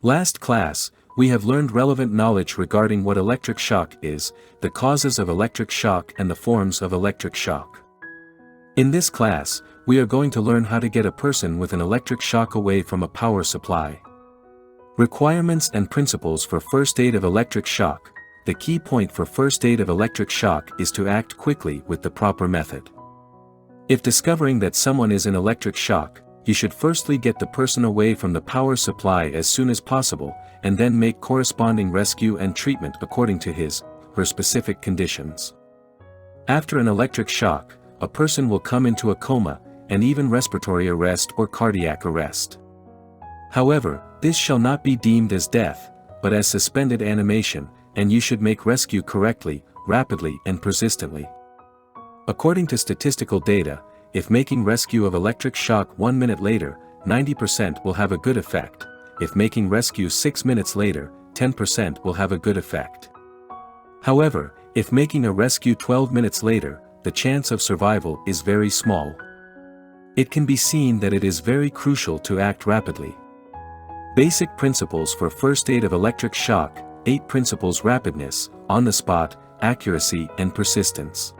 Last class, we have learned relevant knowledge regarding what electric shock is, the causes of electric shock and the forms of electric shock. In this class, we are going to learn how to get a person with an electric shock away from a power supply. Requirements and principles for first aid of electric shock. The key point for first aid of electric shock is to act quickly with the proper method. If discovering that someone is in electric shock, you should firstly get the person away from the power supply as soon as possible, and then make corresponding rescue and treatment according to her specific conditions. After an electric shock, a person will come into a coma, and even respiratory arrest or cardiac arrest. However, this shall not be deemed as death, but as suspended animation, and you should make rescue correctly, rapidly and persistently. According to statistical data, if making rescue of electric shock 1 minute later, 90% will have a good effect. If making rescue 6 minutes later, 10% will have a good effect. However, if making a rescue 12 minutes later, the chance of survival is very small. It can be seen that it is very crucial to act rapidly. Basic principles for first aid of electric shock: 8 principles: rapidness, on the spot, accuracy and persistence.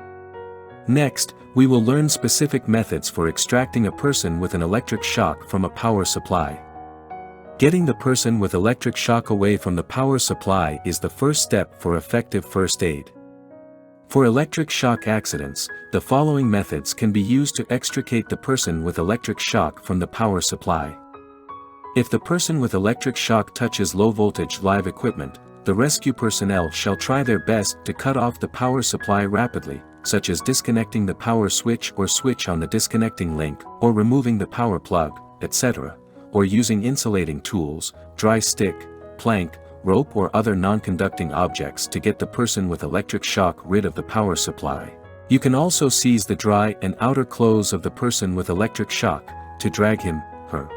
Next, we will learn specific methods for extracting a person with an electric shock from a power supply. Getting the person with electric shock away from the power supply is the first step for effective first aid. For electric shock accidents, the following methods can be used to extricate the person with electric shock from the power supply. If the person with electric shock touches low-voltage live equipment, the rescue personnel shall try their best to cut off the power supply rapidly, such as disconnecting the power switch or switch on the disconnecting link, or removing the power plug, etc., or using insulating tools, dry stick, plank, rope or other non-conducting objects to get the person with electric shock rid of the power supply. You can also seize the dry and outer clothes of the person with electric shock, to drag him/her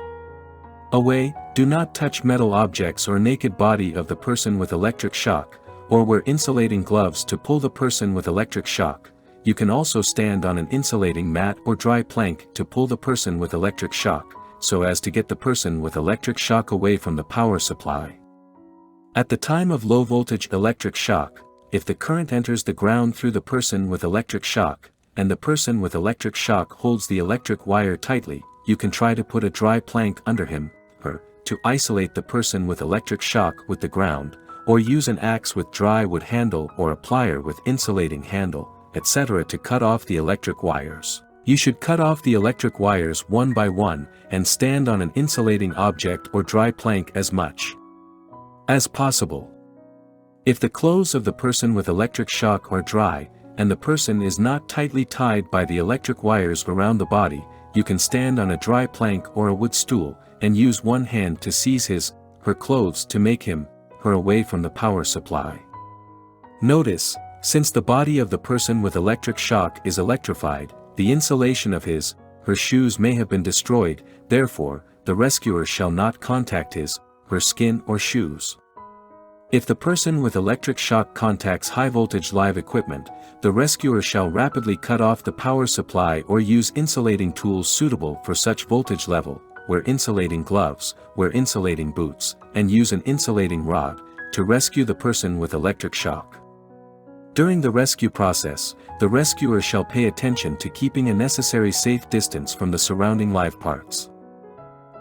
away. Do not touch metal objects or naked body of the person with electric shock, or wear insulating gloves to pull the person with electric shock. You can also stand on an insulating mat or dry plank to pull the person with electric shock, so as to get the person with electric shock away from the power supply. At the time of low-voltage electric shock, if the current enters the ground through the person with electric shock, and the person with electric shock holds the electric wire tightly, you can try to put a dry plank under him/her, to isolate the person with electric shock with the ground, or use an axe with dry wood handle or a plier with insulating handle, etc. to cut off the electric wires. You should cut off the electric wires one by one, and stand on an insulating object or dry plank as much as possible. If the clothes of the person with electric shock are dry, and the person is not tightly tied by the electric wires around the body, you can stand on a dry plank or a wood stool, and use one hand to seize his/her clothes to make him/her away from the power supply. Notice, since the body of the person with electric shock is electrified, the insulation of his/her shoes may have been destroyed, therefore, the rescuer shall not contact his/her skin or shoes. If the person with electric shock contacts high-voltage live equipment, the rescuer shall rapidly cut off the power supply or use insulating tools suitable for such voltage level, wear insulating gloves, wear insulating boots, and use an insulating rod, to rescue the person with electric shock. During the rescue process, the rescuer shall pay attention to keeping a necessary safe distance from the surrounding live parts.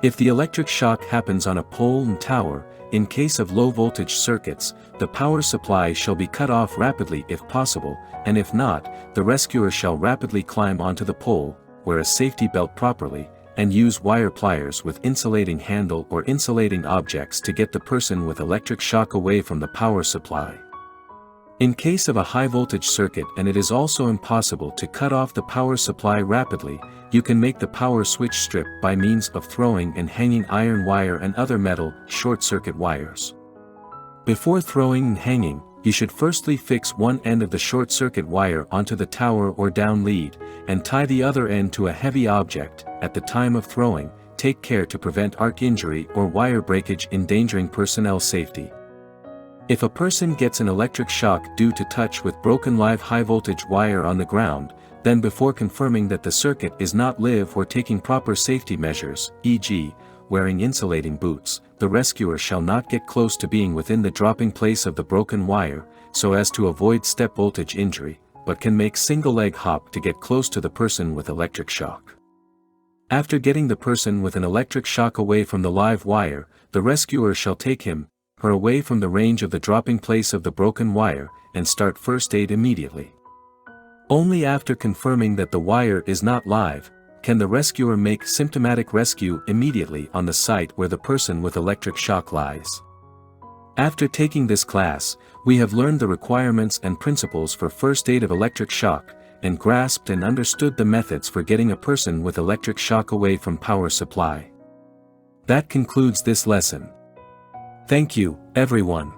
If the electric shock happens on a pole and tower, in case of low-voltage circuits, the power supply shall be cut off rapidly if possible, and if not, the rescuer shall rapidly climb onto the pole, wear a safety belt properly, and use wire pliers with insulating handle or insulating objects to get the person with electric shock away from the power supply. In case of a high-voltage circuit and it is also impossible to cut off the power supply rapidly, you can make the power switch strip by means of throwing and hanging iron wire and other metal short-circuit wires. Before throwing and hanging, you should firstly fix one end of the short-circuit wire onto the tower or down lead, and tie the other end to a heavy object. At the time of throwing, take care to prevent arc injury or wire breakage endangering personnel safety. If a person gets an electric shock due to touch with broken live high-voltage wire on the ground, then before confirming that the circuit is not live or taking proper safety measures, e.g., wearing insulating boots, the rescuer shall not get close to being within the dropping place of the broken wire, so as to avoid step voltage injury, but can make single leg hop to get close to the person with electric shock. After getting the person with an electric shock away from the live wire, the rescuer shall take him, her away from the range of the dropping place of the broken wire, and start first aid immediately. Only after confirming that the wire is not live, can the rescuer make symptomatic rescue immediately on the site where the person with electric shock lies. After taking this class, we have learned the requirements and principles for first aid of electric shock, and grasped and understood the methods for getting a person with electric shock away from power supply. That concludes this lesson. Thank you, everyone.